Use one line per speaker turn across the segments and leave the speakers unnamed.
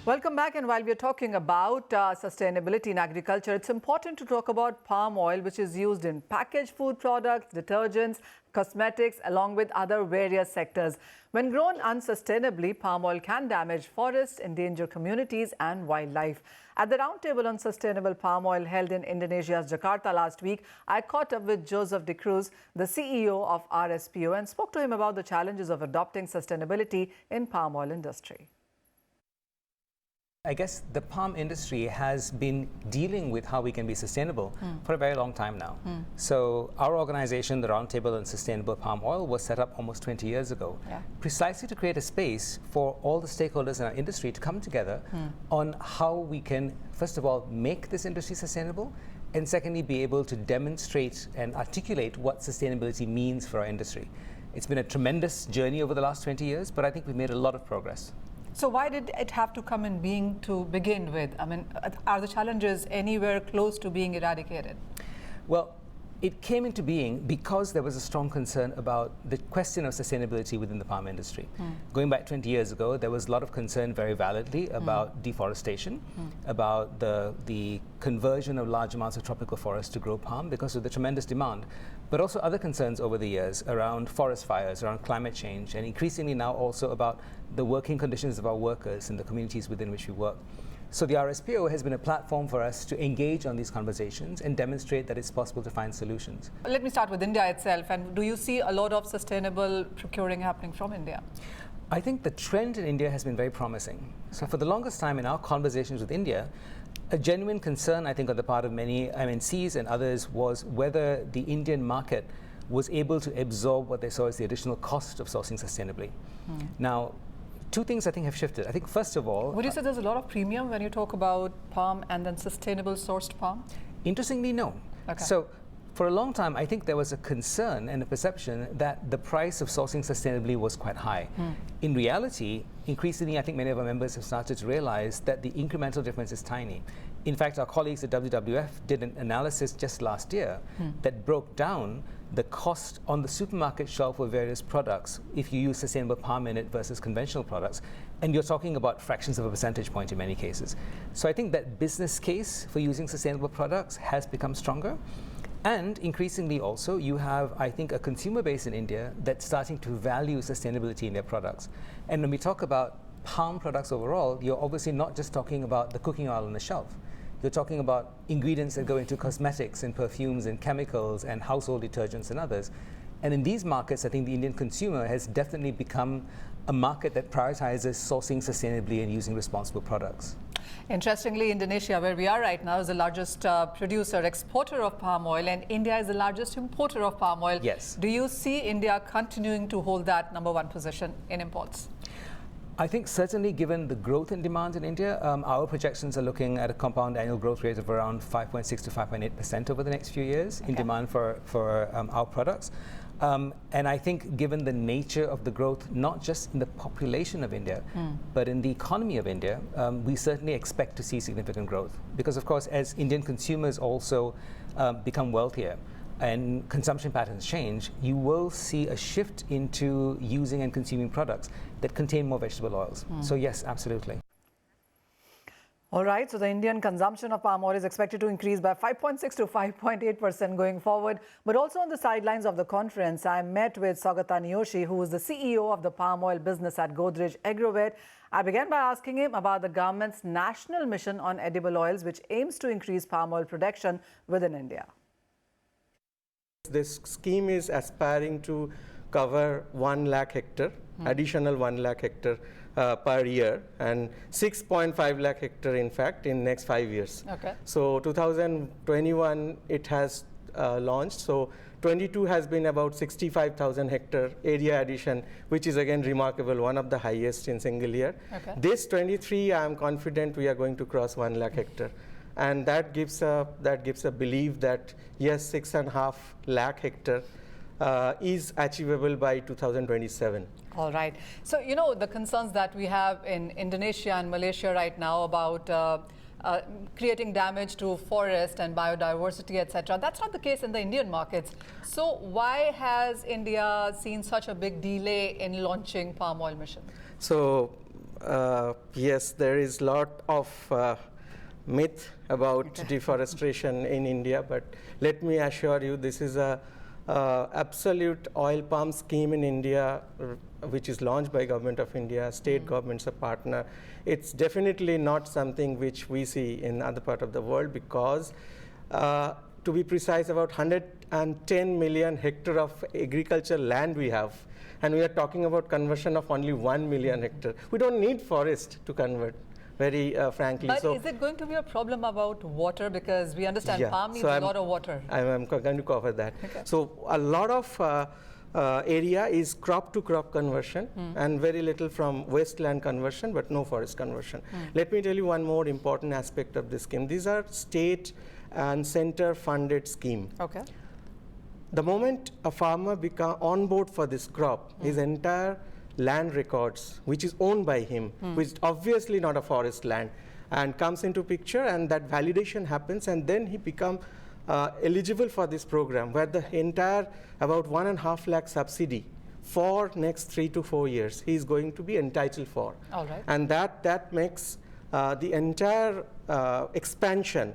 Welcome back. And while we're talking about sustainability in agriculture, it's important to talk about palm oil, which is used in packaged food products, detergents, cosmetics, along with other various sectors. When grown unsustainably, palm oil can damage forests, endanger communities and wildlife. At the roundtable on sustainable palm oil held in Indonesia's Jakarta last week, I caught up with Joseph De Cruz, the CEO of RSPO, and spoke to him about the challenges of adopting sustainability in palm oil industry.
I guess the palm industry has been dealing with how we can be sustainable for a very long time now. So our organization, the Roundtable on Sustainable Palm Oil, was set up almost 20 years ago, precisely to create a space for all the stakeholders in our industry to come together on how we can, first of all, make this industry sustainable, and secondly, be able to demonstrate and articulate what sustainability means for our industry. It's been a tremendous journey over the last 20 years, but I think we've made a lot of progress.
So why did it have to come in being to begin with? I mean, are the challenges anywhere close to being eradicated?
Well, it came into being because there was a strong concern about the question of sustainability within the palm industry. Going back 20 years ago, there was a lot of concern very validly about deforestation, about the conversion of large amounts of tropical forests to grow palm because of the tremendous demand, but also other concerns over the years around forest fires, around climate change, and increasingly now also about the working conditions of our workers in the communities within which we work. So the RSPO has been a platform for us to engage on these conversations and demonstrate that it's possible to find solutions.
Let me start with India itself. And do you see a lot of sustainable procuring happening from India?
I think the trend in India has been very promising. So for the longest time in our conversations with India, a genuine concern, I think, on the part of many MNCs and others was whether the Indian market was able to absorb what they saw as the additional cost of sourcing sustainably. Now, two things I think have shifted. I think first of all...
Would you say there's a lot of premium when you talk about palm and then sustainable sourced palm?
Interestingly, no.
Okay.
So for a long time, I think there was a concern and a perception that the price of sourcing sustainably was quite high. In reality, increasingly, I think many of our members have started to realize that the incremental difference is tiny. In fact, our colleagues at WWF did an analysis just last year that broke down the cost on the supermarket shelf of various products if you use sustainable palm in it versus conventional products. And you're talking about fractions of a percentage point in many cases. So I think that business case for using sustainable products has become stronger. And increasingly also, you have, I think, a consumer base in India that's starting to value sustainability in their products. And when we talk about palm products overall, you're obviously not just talking about the cooking oil on the shelf. You're talking about ingredients that go into cosmetics and perfumes and chemicals and household detergents and others. And in these markets, I think the Indian consumer has definitely become a market that prioritizes sourcing sustainably and using responsible products.
Interestingly, Indonesia, where we are right now, is the largest producer, exporter of palm oil, and India is the largest importer of palm oil.
Yes.
Do you see India continuing to hold that #1 position in imports?
I think certainly given the growth in demand in India, our projections are looking at a compound annual growth rate of around 5.6 to 5.8% over the next few years in demand for our products. And I think given the nature of the growth, not just in the population of India, but in the economy of India, we certainly expect to see significant growth. Because of course, as Indian consumers also become wealthier, and consumption patterns change, you will see a shift into using and consuming products that contain more vegetable oils. So yes, absolutely.
All right, so the Indian consumption of palm oil is expected to increase by 5.6 to 5.8% going forward. But also on the sidelines of the conference, I met with Saugata Niyoshi, who is the CEO of the palm oil business at Godrej Agrovet. I began by asking him about the government's national mission on edible oils, which aims to increase palm oil production within India.
This scheme is aspiring to cover 1 lakh hectare, additional 1 lakh hectare per year, and 6.5 lakh hectare in fact in next 5 years.
Okay.
So 2021 it has launched. So 22 has been about 65,000 hectare area addition, which is again remarkable, one of the highest in single year.
Okay.
This 23, I am confident we are going to cross 1 lakh hectare. And that gives a belief that yes, 6.5 lakh hectare is achievable by 2027.
All right. So, you know, the concerns that we have in Indonesia and Malaysia right now about creating damage to forest and biodiversity, etc. That's not the case in the Indian markets. So why has India seen such a big delay in launching palm oil mission?
So yes, there is a lot of myth about deforestation in India, but let me assure you, this is a absolute oil palm scheme in India, which is launched by Government of India. State governments are partner. It's definitely not something which we see in other part of the world, because to be precise, about 110 million hectare of agricultural land we have, and we are talking about conversion of only 1 million hectare. We don't need forest to convert, very frankly.
But
so
is it going to be a problem about water? Because we understand palm needs a lot of water.
I'm going to cover that.
Okay.
So a lot of area is crop to crop conversion, and very little from wasteland conversion, but no forest conversion. Let me tell you one more important aspect of this scheme. These are state and center funded scheme.
Okay.
The moment a farmer become on board for this crop, his entire land records, which is owned by him, which is obviously not a forest land, and comes into picture, and that validation happens, and then he become eligible for this program, where the entire about 1.5 lakh subsidy for next 3 to 4 years he is going to be entitled for.
All right.
And that makes the entire expansion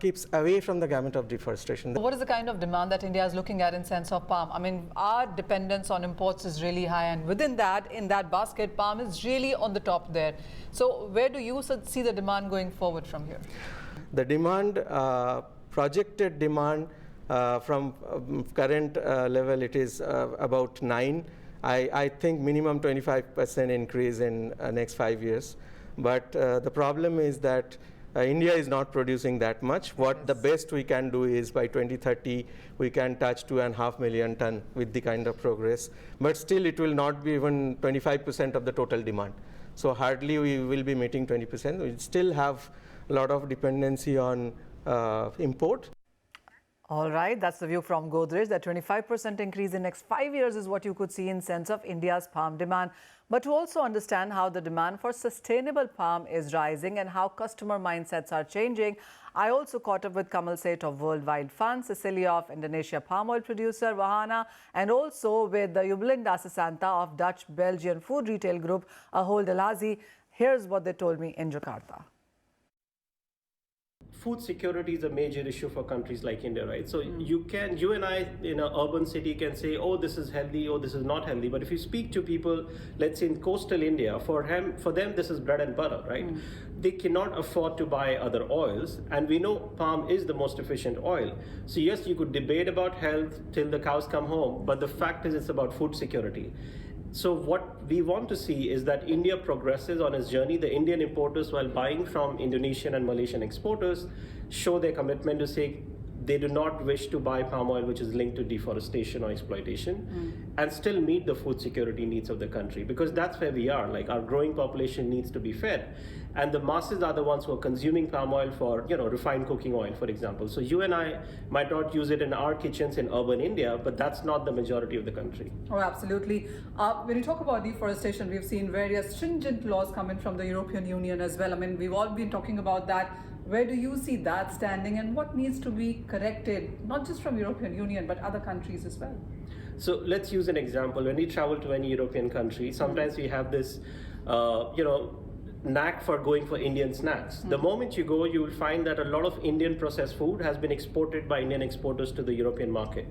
keeps away from the gamut of deforestation.
What is the kind of demand that India is looking at in sense of palm? I mean, our dependence on imports is really high, and within that, in that basket, palm is really on the top there. So where do you see the demand going forward from here?
The demand, projected demand from current level, it is about 9. I think minimum 25% increase in next 5 years. But the problem is that India is not producing that much. What the best we can do is by 2030, we can touch 2.5 million ton with the kind of progress. But still, it will not be even 25% of the total demand. So hardly we will be meeting 20%. We still have a lot of dependency on import.
All right, that's the view from Godrej. That 25% increase in next 5 years is what you could see in sense of India's palm demand. But to also understand how the demand for sustainable palm is rising and how customer mindsets are changing, I also caught up with Kamal Seth of Worldwide Fund, Cecilia of Indonesia palm oil producer Wahana, and also with the Jubilinda Sasanta of Dutch-Belgian food retail group Ahold Delhaize. Here's what they told me in Jakarta.
Food security is a major issue for countries like India, right? So you and I in an urban city can say, oh, this is healthy, oh, this is not healthy. But if you speak to people, let's say in coastal India, for them, this is bread and butter, right? They cannot afford to buy other oils. And we know palm is the most efficient oil. So yes, you could debate about health till the cows come home, but the fact is it's about food security. So what we want to see is that India progresses on its journey. The Indian importers, while buying from Indonesian and Malaysian exporters, show their commitment to say they do not wish to buy palm oil which is linked to deforestation or exploitation, and still meet the food security needs of the country, because that's where we are. Like, our growing population needs to be fed, and the masses are the ones who are consuming palm oil for, refined cooking oil, for example. So you and I might not use it in our kitchens in urban India, but that's not the majority of the country.
Oh, absolutely. When you talk about deforestation, we've seen various stringent laws coming from the European Union as well. I mean, we've all been talking about that. Where do you see that standing, and what needs to be corrected, not just from European Union, but other countries as well?
So let's use an example. When we travel to any European country, sometimes we have this, knack for going for Indian snacks. The moment you go, you will find that a lot of Indian processed food has been exported by Indian exporters to the European market.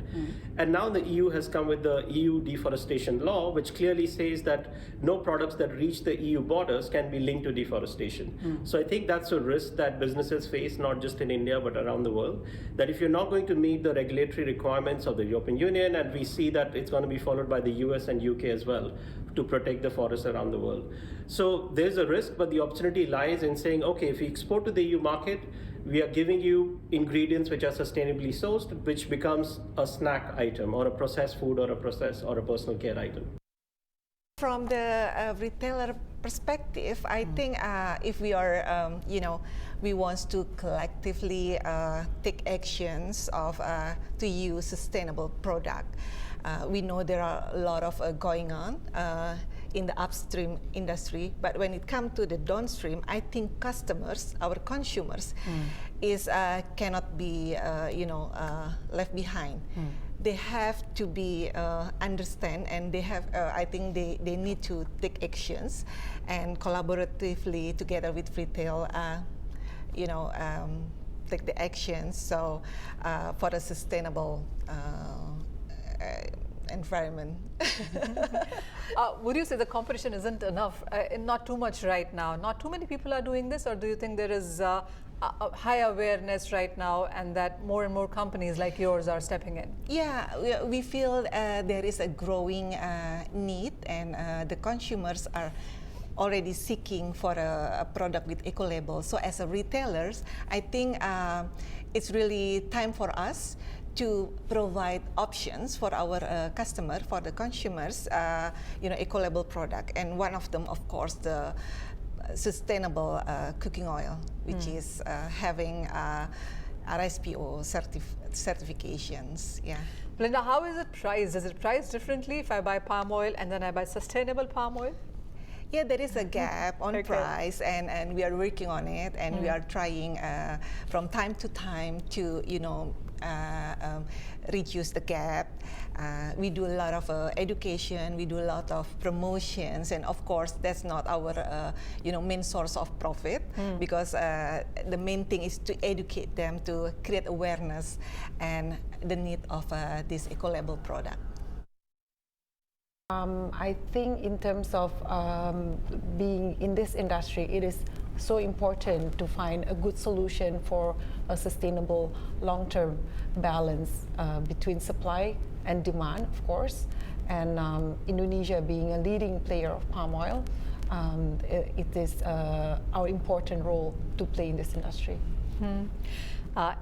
And now the EU has come with the EU deforestation law, which clearly says that no products that reach the EU borders can be linked to deforestation. So I think that's a risk that businesses face, not just in India, but around the world, that if you're not going to meet the regulatory requirements of the European Union, and we see that it's going to be followed by the US and UK as well, to protect the forests around the world. So there's a risk, but the opportunity lies in saying, okay, if we export to the EU market, we are giving you ingredients which are sustainably sourced, which becomes a snack item or a processed food or a personal care item.
From the retailer perspective, I think if we are, we want to collectively take actions of to use sustainable product. We know there are a lot of going on in the upstream industry, but when it comes to the downstream, I think customers, our consumers, cannot be left behind. they have to be understand, and they have. I think they need to take actions, and collaboratively together with retail, take the actions. So for a sustainable environment.
Would you say the competition isn't enough, not too much right now? Not too many people are doing this, or do you think there is a high awareness right now and that more and more companies like yours are stepping in?
Yeah, we feel there is a growing need, and the consumers are already seeking for a product with eco-label. So as a retailers, I think it's really time for us to provide options for our customer, for the consumers, eco-label product. And one of them, of course, the sustainable cooking oil, which is having RSPO certifications. Yeah.
Belinda, how is it priced? Is it priced differently if I buy palm oil and then I buy sustainable palm oil?
Yeah, there is a gap on price, and we are working on it, and we are trying from time to time to reduce the gap. We do a lot of education, we do a lot of promotions, and of course that's not our main source of profit, because the main thing is to educate them, to create awareness and the need of this eco-label product.
I think in terms of being in this industry, it is so important to find a good solution for a sustainable long-term balance between supply and demand, of course. And Indonesia being a leading player of palm oil, it is our important role to play in this industry.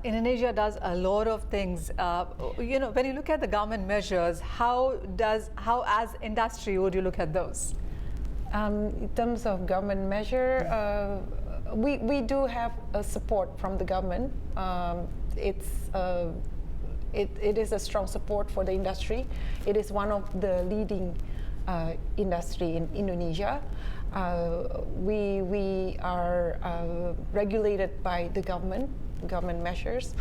Indonesia does a lot of things. When you look at the government measures, how as industry would you look at those?
In terms of government measure, we do have support from the government. It is a strong support for the industry. It is one of the leading industry in Indonesia. We are regulated by the government measures,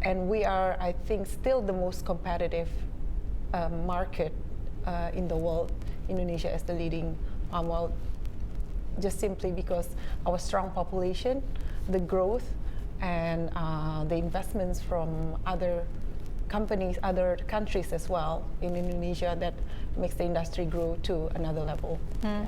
and we are, I think, still the most competitive market in the world. Indonesia as the leading palm oil, just simply because our strong population, the growth, and the investments from other companies, other countries as well in Indonesia, that makes the industry grow to another level. Yeah.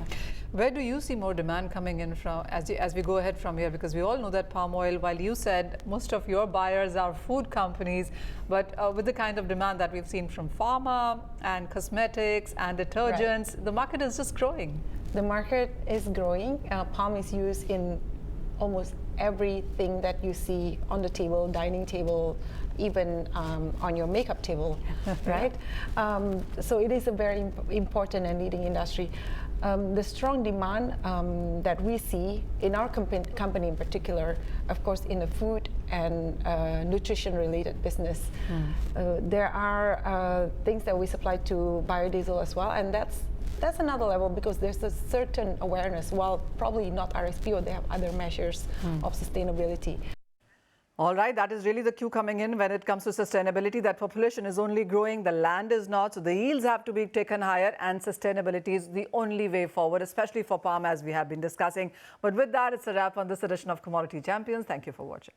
Where do you see more demand coming in from as we go ahead from here? Because we all know that palm oil, while you said most of your buyers are food companies, but with the kind of demand that we've seen from pharma and cosmetics and detergents, the market is just growing.
The market is growing. Palm is used in almost everything that you see on the table, dining table, even on your makeup table, right? So it is a very important and leading industry. The strong demand that we see in our company in particular, of course, in the food and nutrition-related business, there are things that we supply to biodiesel as well, and that's another level, because there's a certain awareness. While probably not RSPO, they have other measures of sustainability.
All right, that is really the cue coming in when it comes to sustainability, that population is only growing, the land is not, so the yields have to be taken higher, and sustainability is the only way forward, especially for palm, as we have been discussing. But with that, it's a wrap on this edition of Commodity Champions. Thank you for watching.